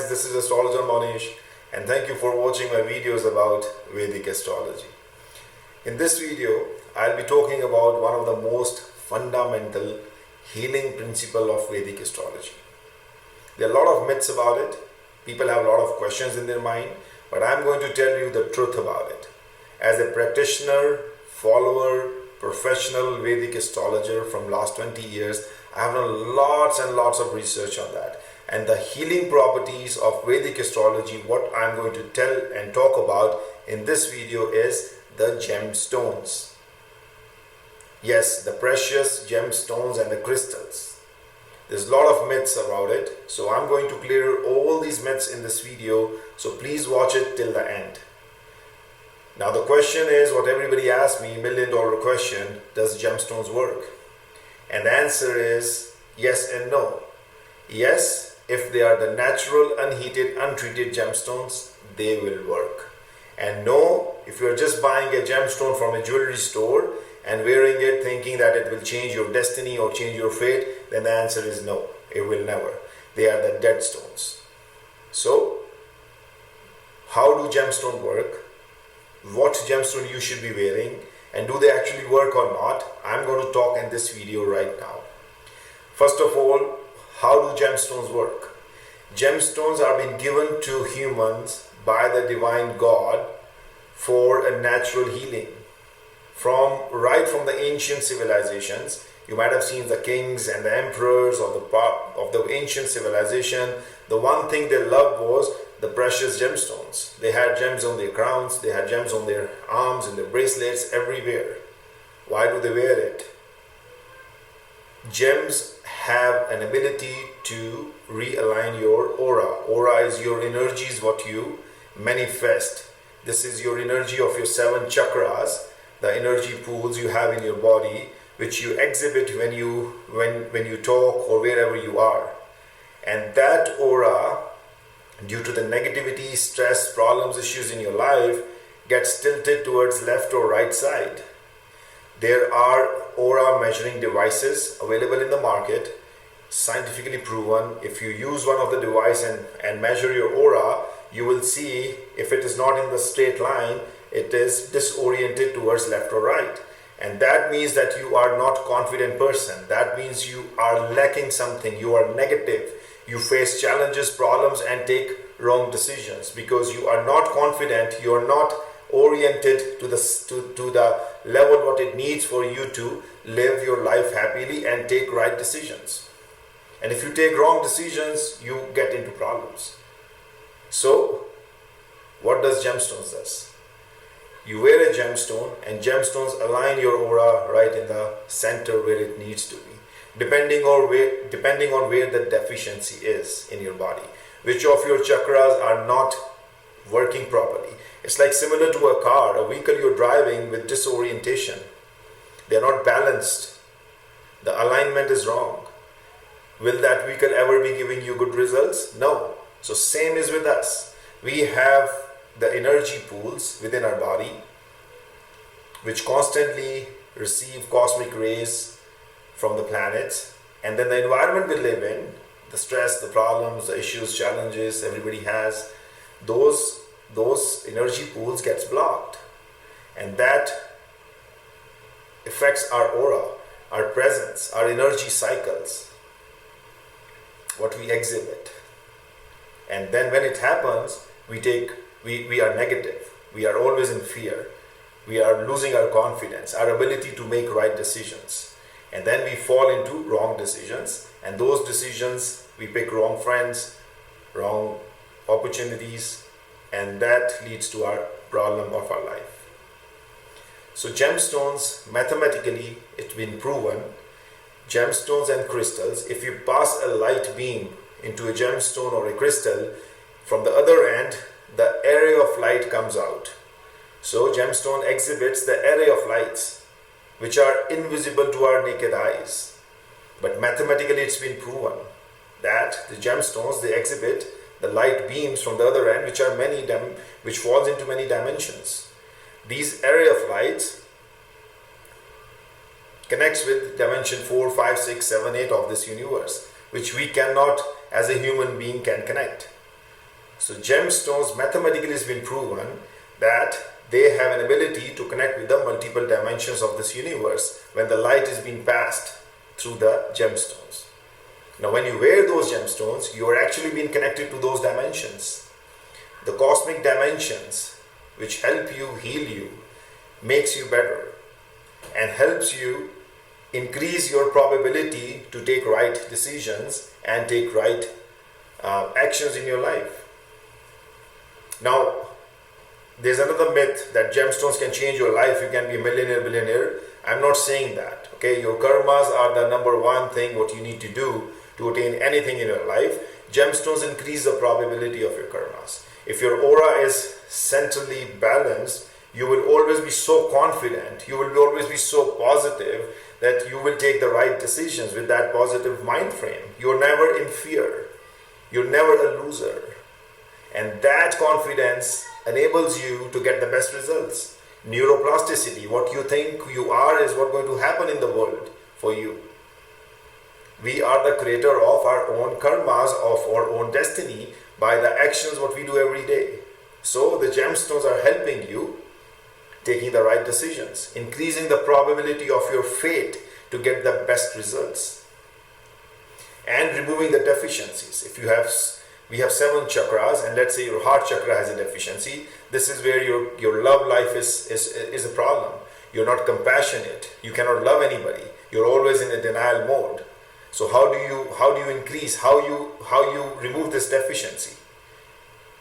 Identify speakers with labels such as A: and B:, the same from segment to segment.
A: guys, this is Astrologer Mohnish and thank you for watching my videos about Vedic Astrology. In this video, I'll be talking about one of the most fundamental healing principle of Vedic Astrology. There are a lot of myths about it. People have a lot of questions in their mind, but I'm going to tell you the truth about it. As a practitioner, follower, professional Vedic astrologer from last 20 years, I have done lots and lots of research on that. And the healing properties of Vedic astrology, what I'm going to tell and talk about in this video is the gemstones. Yes, the precious gemstones and the crystals. There's a lot of myths about it, so I'm going to clear all these myths in this video, so please watch it till the end. Now the question is what everybody asks me, $1 million question, does gemstones work? And the answer is yes and no. Yes, if they are the natural, unheated, untreated gemstones, they will work. And no, if you're just buying a gemstone from a jewelry store and wearing it thinking that it will change your destiny or change your fate, then the answer is no, it will never. They are the dead stones. So, how do gemstones work? What gemstone you should be wearing, and do they actually work or not? I'm going to talk in this video right now. First of all, how do gemstones work? Gemstones are being given to humans by the divine God for a natural healing. Right from the ancient civilizations, you might have seen the kings and the emperors of the ancient civilization. The one thing they loved was the precious gemstones. They had gems on their crowns, they had gems on their arms and their bracelets, everywhere. Why do they wear it? Gems have an ability to realign your aura. Aura is your energies, what you manifest. This is your energy of your 7 chakras, the energy pools you have in your body, which you exhibit when you talk or wherever you are. And that aura, due to the negativity, stress, problems, issues in your life, gets tilted towards left or right side. There are aura measuring devices available in the market, scientifically proven. If you use one of the devices and measure your aura, you will see if it is not in the straight line, it is disoriented towards left or right. And that means that you are not a confident person. That means you are lacking something, you are negative. You face challenges, problems and take wrong decisions because you are not confident, you are not oriented to the level what it needs for you to live your life happily and take right decisions. And if you take wrong decisions, you get into problems. So, what does gemstones does? You wear a gemstone and gemstones align your aura right in the center where it needs to be. Depending on where the deficiency is in your body. Which of your chakras are not working properly. It's like similar to a car, a vehicle you're driving with disorientation. They're not balanced. The alignment is wrong. Will that vehicle ever be giving you good results? No. So same is with us. We have the energy pools within our body which constantly receive cosmic rays from the planets, and then the environment we live in, the stress, the problems, the issues, challenges everybody has, those energy pools gets blocked, and that affects our aura, our presence, our energy cycles, what we exhibit. And then when it happens, we are negative, we are always in fear, we are losing our confidence, our ability to make right decisions. And then we fall into wrong decisions, and those decisions, we pick wrong friends, wrong opportunities, and that leads to our problem of our life. So gemstones, mathematically, it's been proven, gemstones and crystals, if you pass a light beam into a gemstone or a crystal, from the other end, the array of light comes out. So gemstone exhibits the array of lights, which are invisible to our naked eyes. But mathematically it's been proven that the gemstones, they exhibit the light beams from the other end, which falls into many dimensions. These array of lights connects with dimension 4, 5, 6, 7, 8 of this universe, which we cannot as a human being can connect. So gemstones, mathematically has been proven that they have an ability to connect with the multiple dimensions of this universe when the light is being passed through the gemstones. Now when you wear those gemstones, you are actually being connected to those dimensions. The cosmic dimensions which help you, heal you, makes you better, and helps you increase your probability to take right decisions and take right actions in your life. Now, there's another myth that gemstones can change your life. You can be a millionaire, billionaire. I'm not saying that. Okay, your karmas are the number one thing what you need to do to attain anything in your life. Gemstones increase the probability of your karmas. If your aura is centrally balanced, you will always be so confident, you will always be so positive that you will take the right decisions with that positive mind frame. You're never in fear. You're never a loser. And that confidence enables you to get the best results. Neuroplasticity, what you think you are is what's going to happen in the world for you. We are the creator of our own karmas, of our own destiny by the actions what we do every day. So the gemstones are helping you taking the right decisions, increasing the probability of your fate to get the best results, and removing the deficiencies. If you have, we have 7 chakras, and let's say your heart chakra has a deficiency, this is where your love life is a problem. You're not compassionate, you cannot love anybody, you're always in a denial mode. So how do you increase, how you remove this deficiency?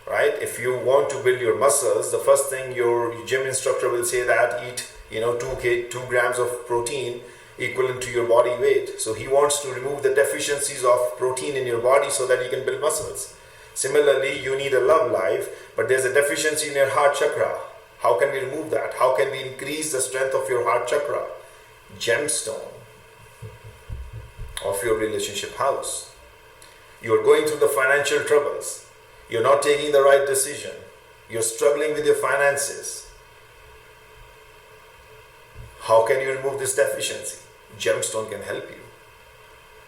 A: Right? If you want to build your muscles, the first thing your gym instructor will say that eat 2 grams of protein equivalent to your body weight. So he wants to remove the deficiencies of protein in your body so that you can build muscles. Similarly, you need a love life, but there's a deficiency in your heart chakra. How can we remove that? How can we increase the strength of your heart chakra? Gemstone of your relationship house. You are going through the financial troubles. You're not taking the right decision. You're struggling with your finances. How can you remove this deficiency? Gemstone can help you.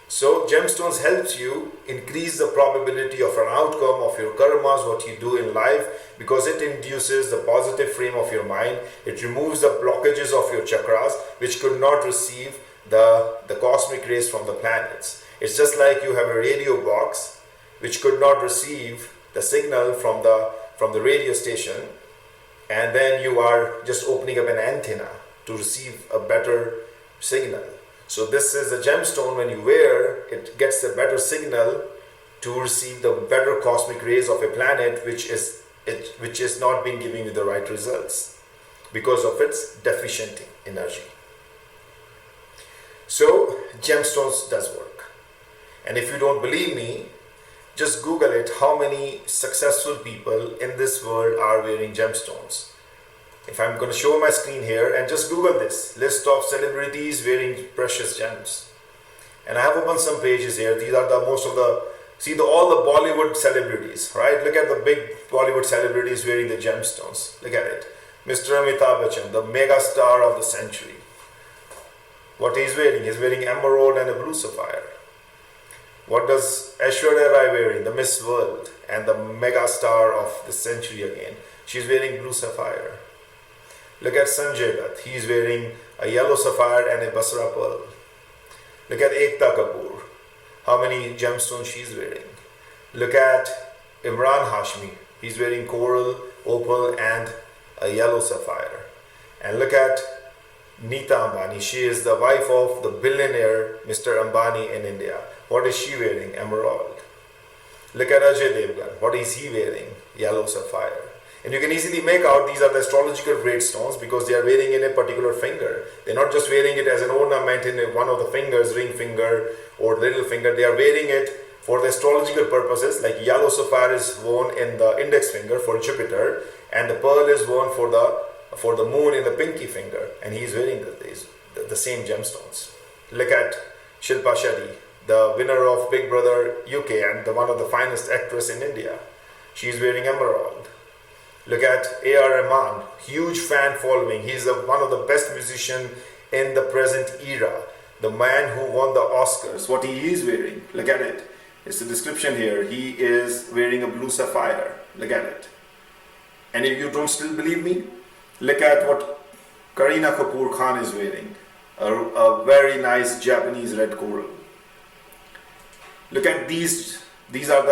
A: So gemstones helps you increase the probability of an outcome of your karmas, what you do in life, because it induces the positive frame of your mind. It removes the blockages of your chakras, which could not receive the cosmic rays from the planets. It's just like you have a radio box which could not receive the signal from the radio station, and then you are just opening up an antenna to receive a better signal. So this is a gemstone. When you wear it, gets a better signal to receive the better cosmic rays of a planet which is not being giving you the right results because of its deficient energy. So gemstones does work. And if you don't believe me, just Google it, how many successful people in this world are wearing gemstones. If I'm going to show my screen here, and just Google this, list of celebrities wearing precious gems. And I have opened some pages here. These are all the Bollywood celebrities, right? Look at the big Bollywood celebrities wearing the gemstones. Look at it. Mr. Amitabh Bachchan, the mega star of the century. What he's wearing? He's wearing emerald and a blue sapphire. What does Aishwarya Rai wearing? The Miss World and the mega star of the century again. She's wearing blue sapphire. Look at Sanjay Dutt. He's wearing a yellow sapphire and a Basra pearl. Look at Ekta Kapoor. How many gemstones she's wearing. Look at Imran Hashmi. He's wearing coral, opal and a yellow sapphire. And look at Neeta Ambani. She is the wife of the billionaire Mr. Ambani in India. What is she wearing? Emerald. Look at Ajay Devgan. What is he wearing? Yellow sapphire. And you can easily make out these are the astrological grade stones because they are wearing in a particular finger. They're not just wearing it as an ornament in one of the fingers, ring finger or little finger. They are wearing it for the astrological purposes, like yellow sapphire is worn in the index finger for Jupiter, and the pearl is worn for the moon in the pinky finger. And he is wearing the same gemstones. Look at Shilpa Shetty, the winner of Big Brother UK and one of the finest actress in India. She is wearing emerald. Look at A.R. Rahman, huge fan following. He's one of the best musicians in the present era. The man who won the Oscars. What he is wearing, look at it. It's the description here. He is wearing a blue sapphire. Look at it. And if you don't still believe me, look at what Kareena Kapoor Khan is wearing. A very nice Japanese red coral. Look at these. These are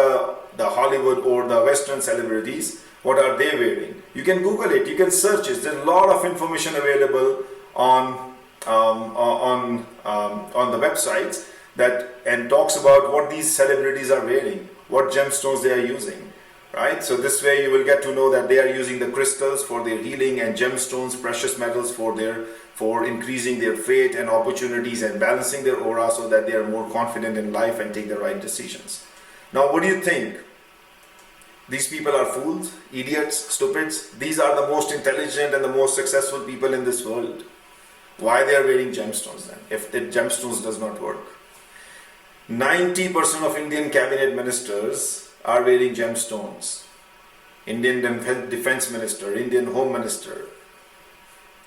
A: the Hollywood or the Western celebrities. What are they wearing? You can Google it. You can search it. There's a lot of information available on the websites and talks about what these celebrities are wearing, what gemstones they are using, right? So this way you will get to know that they are using the crystals for their healing and gemstones, precious metals for increasing their faith and opportunities and balancing their aura so that they are more confident in life and take the right decisions. Now, what do you think? These people are fools, idiots, stupids? These are the most intelligent and the most successful people in this world. Why they are wearing gemstones then, if the gemstones does not work? 90% of Indian cabinet ministers are wearing gemstones. Indian defense minister, Indian home minister,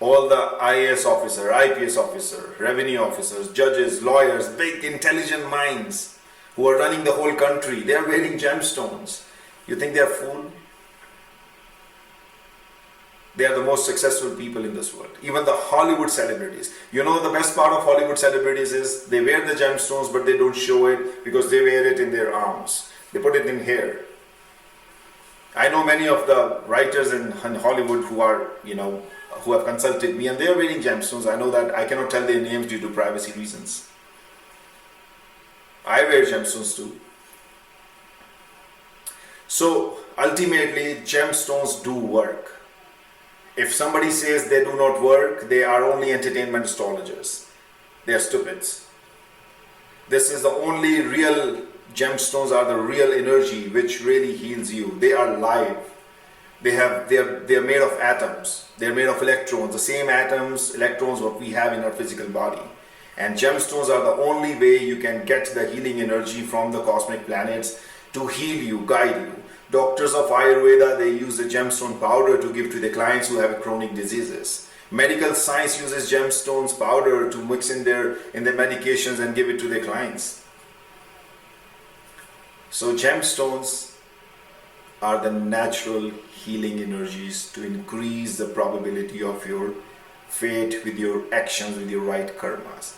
A: all the IAS officer, IPS officer, revenue officers, judges, lawyers, big intelligent minds who are running the whole country, they are wearing gemstones. You think they are fools? They are the most successful people in this world. Even the Hollywood celebrities. You know, the best part of Hollywood celebrities is they wear the gemstones, but they don't show it because they wear it in their arms. They put it in hair. I know many of the writers in Hollywood who are, who have consulted me, and they are wearing gemstones. I know that I cannot tell their names due to privacy reasons. I wear gemstones too. So ultimately, gemstones do work. If somebody says they do not work, they are only entertainment astrologers. They are stupids. This is the only real gemstones are the real energy which really heals you. They are live. They are made of atoms. They are made of electrons. The same atoms, electrons what we have in our physical body. And gemstones are the only way you can get the healing energy from the cosmic planets to heal you, guide you. Doctors of Ayurveda, they use the gemstone powder to give to the clients who have chronic diseases. Medical science uses gemstones powder to mix in their medications and give it to their clients. So gemstones are the natural healing energies to increase the probability of your fate with your actions, with your right karmas.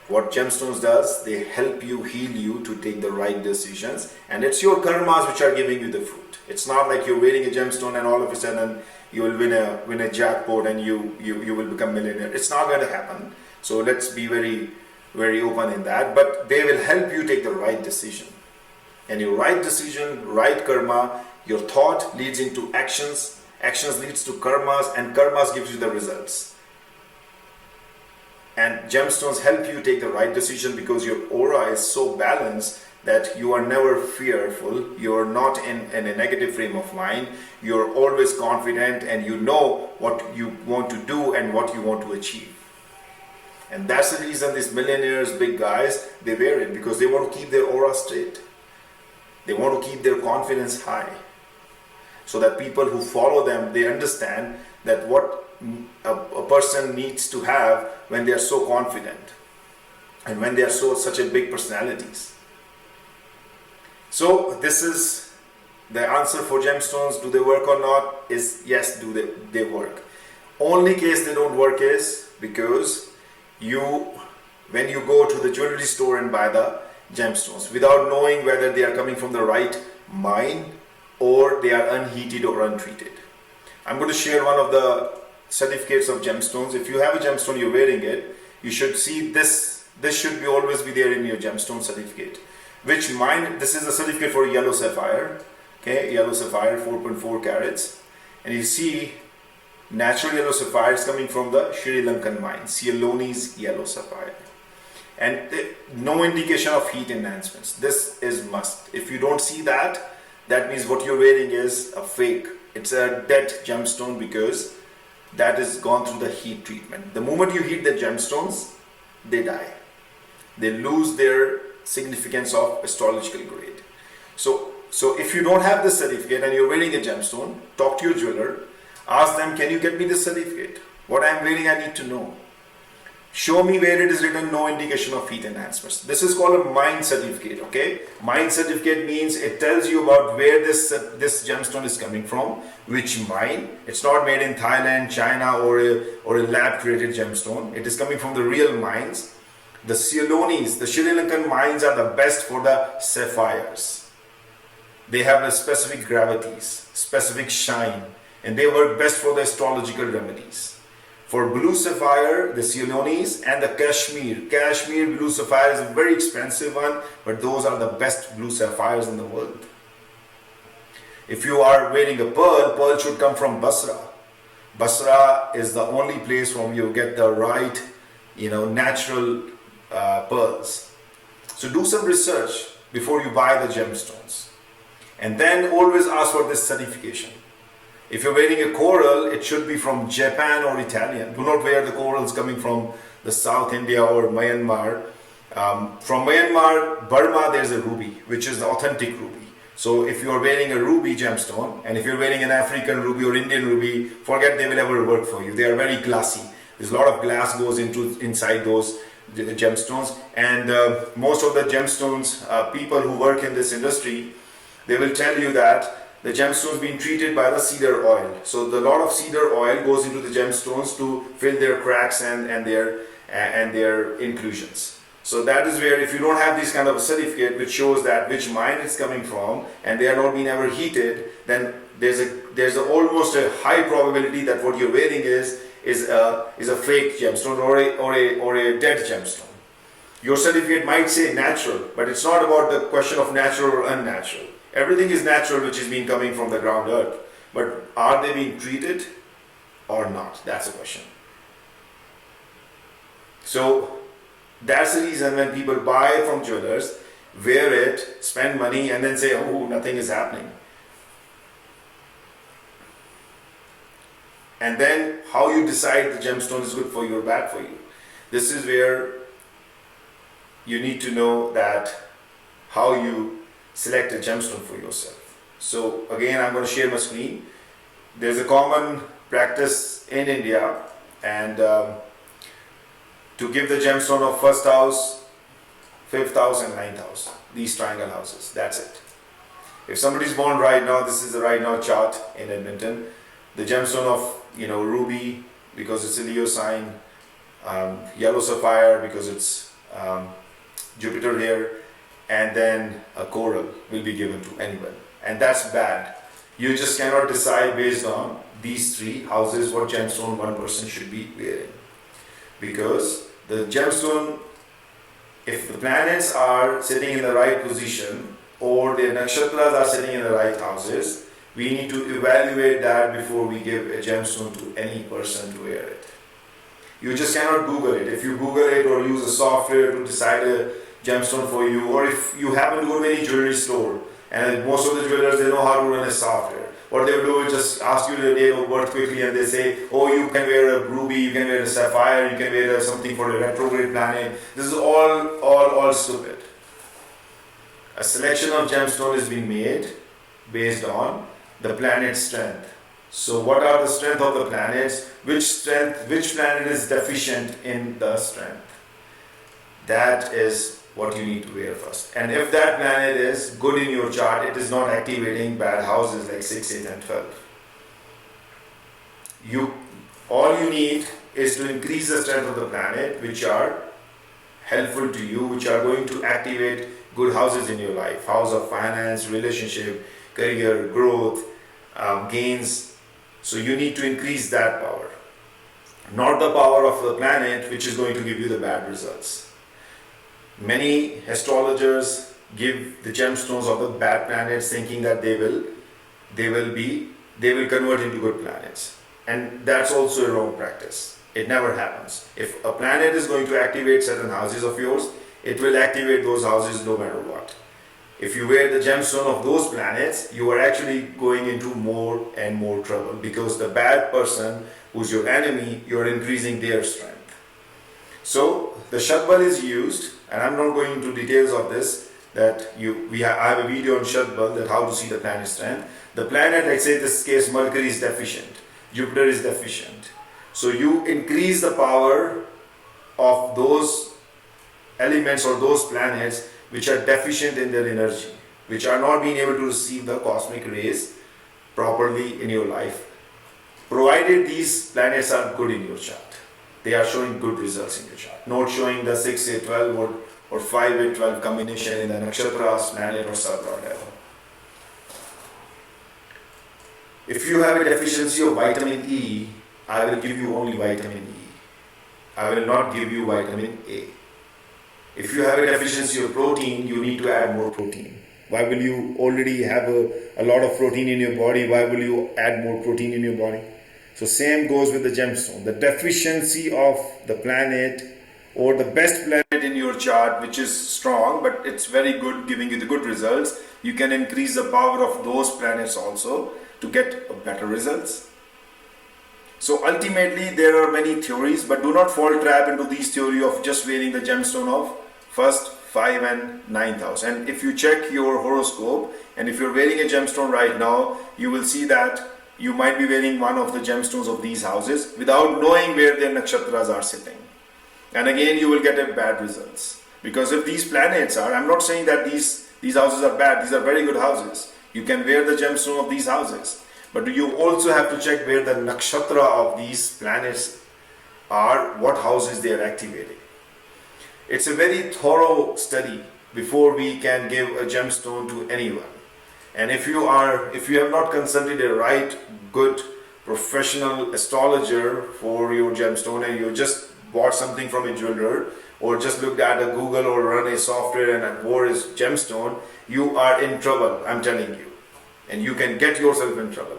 A: What gemstones does, they help you, heal you to take the right decisions, and it's your karmas which are giving you the fruit. It's not like you're wearing a gemstone and all of a sudden you will win a jackpot and you will become millionaire. It's not going to happen. So let's be very, very open in that. But they will help you take the right decision. And your right decision, right karma, your thought leads into actions, actions leads to karmas, and karmas gives you the results. And gemstones help you take the right decision because your aura is so balanced that you are never fearful, you are not in a negative frame of mind, you're always confident and you know what you want to do and what you want to achieve. And that's the reason these millionaires, big guys, they wear it because they want to keep their aura straight. They want to keep their confidence high. So that people who follow them, they understand that what a person needs to have when they are so confident and when they are such a big personalities. So this is the answer for gemstones. Do they work or not? Is yes, they work. Only case they don't work is because when you go to the jewelry store and buy the gemstones without knowing whether they are coming from the right mine or they are unheated or untreated. I'm going to share one of the certificates of gemstones. If you have a gemstone, you're wearing it, you should see this. This should always be there in your gemstone certificate. Which mine? This is a certificate for yellow sapphire. Okay, yellow sapphire, 4.4 carats, and you see natural yellow sapphire is coming from the Sri Lankan mine, Ceylonese yellow sapphire, and no indication of heat enhancements. This is must. If you don't see that, that means what you're wearing is a fake. It's a dead gemstone because that is gone through the heat treatment. The moment you heat the gemstones, they die. They lose their significance of astrological grade. So if you don't have this certificate and you're wearing a gemstone, talk to your jeweler, ask them, can you get me this certificate? What I'm wearing, I need to know. Show me where it is written no indication of heat enhancements. This is called a mine certificate, okay? Mine certificate means it tells you about where this gemstone is coming from, which mine. It's not made in Thailand, China, or a lab created gemstone. It is coming from the real mines. The Ceylonese, the Sri Lankan mines are the best for the sapphires. They have a specific gravities, specific shine, and they work best for the astrological remedies. For blue sapphire, the Ceylonese and the Kashmir blue sapphire is a very expensive one, but those are the best blue sapphires in the world. If you are wearing a pearl should come from Basra. Basra is the only place from you get the right, natural pearls. So do some research before you buy the gemstones. And then always ask for this certification. If you're wearing a coral, it should be from Japan or Italian. Do not wear the corals coming from the South India or Myanmar. From Myanmar, Burma, there's a ruby, which is the authentic ruby. So if you're wearing a ruby gemstone, and if you're wearing an African ruby or Indian ruby, forget they will ever work for you. They are very glassy. There's a lot of glass goes inside those gemstones. And most of the gemstones, people who work in this industry, they will tell you that the gemstones being treated by the cedar oil. So a lot of cedar oil goes into the gemstones to fill their cracks and their inclusions. So that is where if you don't have this kind of a certificate which shows that which mine it's coming from and they are not being ever heated, then there's almost a high probability that what you're wearing is a fake gemstone or a dead gemstone. Your certificate might say natural, but it's not about the question of natural or unnatural. Everything is natural which is being coming from the ground earth. But are they being treated or not? That's the question. So that's the reason when people buy from jewelers, wear it, spend money and then say, oh, nothing is happening. And then how you decide the gemstone is good for you or bad for you. This is where you need to know that how you select a gemstone for yourself. So again, I'm going to share my screen. There's a common practice in India, and to give the gemstone of first house, fifth house and ninth house, these triangle houses, that's it. If somebody is born right now, this is the right now chart in Edmonton, the gemstone of ruby because it's a Leo sign, yellow sapphire because it's Jupiter here, and then a coral will be given to anyone. And that's bad. You just cannot decide based on these three houses what gemstone one person should be wearing. Because the gemstone, if the planets are sitting in the right position or their nakshatras are sitting in the right houses, we need to evaluate that before we give a gemstone to any person to wear it. You just cannot Google it. If you Google it or use a software to decide a gemstone for you, or if you happen to go to any jewelry store and most of the jewelers, they know how to run a software. What they will do is just ask you the date of birth quickly and they say, oh, you can wear a ruby, you can wear a sapphire, you can wear something for a retrograde planet. This is all stupid. A selection of gemstone is being made based on the planet's strength. So what are the strength of the planets? Which planet is deficient in the strength? That is what you need to wear first. And if that planet is good in your chart, it is not activating bad houses like 6, 8 and 12. All you need is to increase the strength of the planet which are helpful to you, which are going to activate good houses in your life. House of finance, relationship, career, growth, gains. So you need to increase that power. Not the power of the planet which is going to give you the bad results. Many astrologers give the gemstones of the bad planets thinking that they will convert into good planets. And that's also a wrong practice. It never happens. If a planet is going to activate certain houses of yours, it will activate those houses no matter what. If you wear the gemstone of those planets, you are actually going into more and more trouble because the bad person who's your enemy, you're increasing their strength. So the Shadbal is used, and I'm not going into details of this, that I have a video on Shadbal, that how to see the planet strength. The planet, let's say in this case Mercury is deficient, Jupiter is deficient. So you increase the power of those elements or those planets which are deficient in their energy, which are not being able to receive the cosmic rays properly in your life. Provided these planets are good in your chart, they are showing good results in your chart, not showing the 6, 8, 12 or 5, 8, 12 combination in the nakshatras, planet or subplot level. If you have a deficiency of vitamin E, I will give you only vitamin E. I will not give you vitamin A. If you have a deficiency of protein, you need to add more protein. Why will you already have a lot of protein in your body? Why will you add more protein in your body? So same goes with the gemstone. The deficiency of the planet or the best planet in your chart, which is strong, but it's very good, giving you the good results, you can increase the power of those planets also to get better results. So ultimately there are many theories, but do not fall trap into these theory of just wearing the gemstone of 1st, 5 and 9th house. And if you check your horoscope and if you're wearing a gemstone right now, you will see that you might be wearing one of the gemstones of these houses without knowing where their nakshatras are sitting. And again you will get a bad results. Because if these planets are, I'm not saying that these houses are bad, these are very good houses. You can wear the gemstone of these houses. But you also have to check where the nakshatra of these planets are, what houses they are activating. It's a very thorough study before we can give a gemstone to anyone. And if you have not consulted a right, good, professional astrologer for your gemstone and you just bought something from a jeweler or just looked at a Google or run a software and wore his gemstone, you are in trouble, I'm telling you. And you can get yourself in trouble.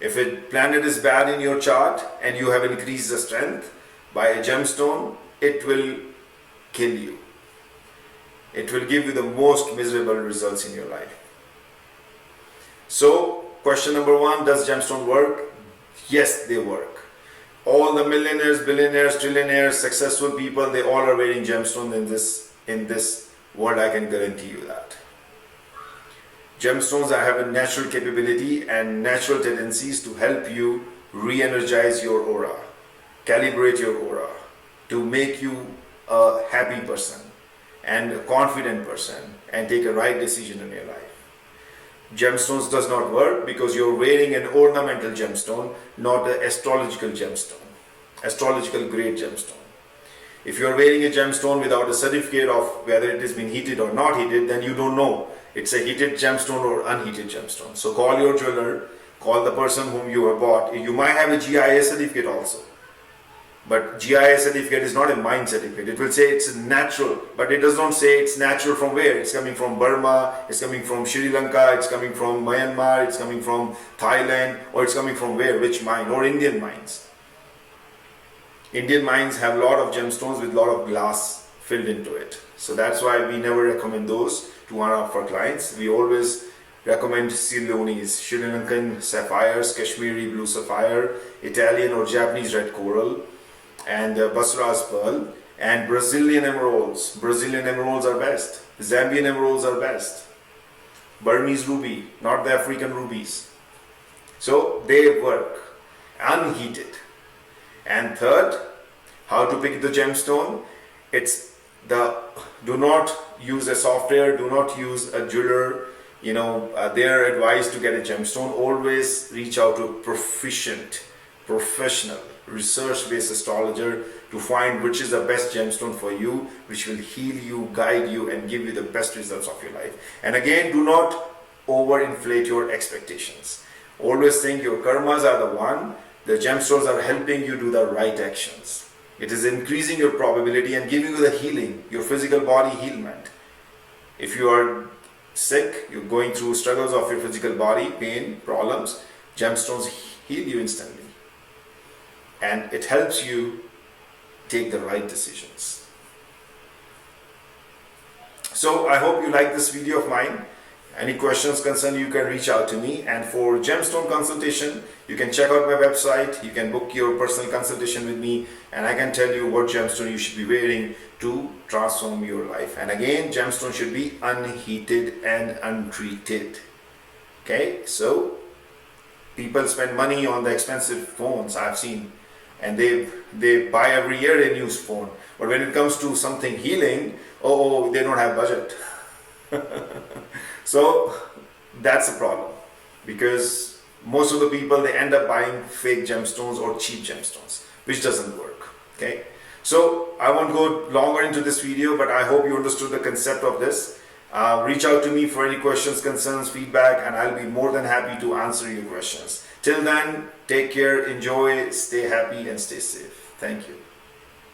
A: If a planet is bad in your chart and you have increased the strength by a gemstone, it will kill you. It will give you the most miserable results in your life. So, question number 1, does gemstone work? Yes, they work. All the millionaires, billionaires, trillionaires, successful people, they all are wearing gemstones in this world, I can guarantee you that. Gemstones have a natural capability and natural tendencies to help you re-energize your aura, calibrate your aura, to make you a happy person and a confident person and take a right decision in your life. Gemstones does not work because you're wearing an ornamental gemstone, not an astrological gemstone, astrological grade gemstone. If you're wearing a gemstone without a certificate of whether it has been heated or not heated, then you don't know it's a heated gemstone or unheated gemstone. So call your jeweler, call the person whom you have bought. You might have a GIS certificate also. But GIS certificate is not a mine certificate. It will say it's natural, but it does not say it's natural from where. It's coming from Burma, it's coming from Sri Lanka, it's coming from Myanmar, it's coming from Thailand, or it's coming from where, which mine, or Indian mines. Indian mines have a lot of gemstones with a lot of glass filled into it. So that's why we never recommend those to one of our clients. We always recommend Ceylonese, Sri Lankan sapphires, Kashmiri blue sapphire, Italian or Japanese red coral, and Basra's pearl, and Brazilian emeralds. Brazilian emeralds are best. Zambian emeralds are best. Burmese ruby, not the African rubies. So they work unheated. And third, how to pick the gemstone? Do not use a software, do not use a jeweler. Their advice to get a gemstone, always reach out to a proficient, professional, research-based astrologer to find which is the best gemstone for you, which will heal you, guide you, and give you the best results of your life. And again, do not overinflate your expectations. Always think your karmas are the one, the gemstones are helping you do the right actions. It is increasing your probability and giving you the healing, your physical body healment. If you are sick, you're going through struggles of your physical body, pain, problems, gemstones heal you instantly. And it helps you take the right decisions. So I hope you like this video of mine. Any questions, concern, you can reach out to me. And for gemstone consultation, you can check out my website. You can book your personal consultation with me, and I can tell you what gemstone you should be wearing to transform your life. And again, gemstone should be unheated and untreated. Okay, so people spend money on the expensive phones. I've seen and they buy every year a new phone. But when it comes to something healing, oh, they don't have budget. So that's a problem, because most of the people, they end up buying fake gemstones or cheap gemstones, which doesn't work. Okay, so I won't go longer into this video, but I hope you understood the concept of this. Reach out to me for any questions, concerns, feedback, and I'll be more than happy to answer your questions. Till then, take care, enjoy, stay happy, and stay safe. Thank you.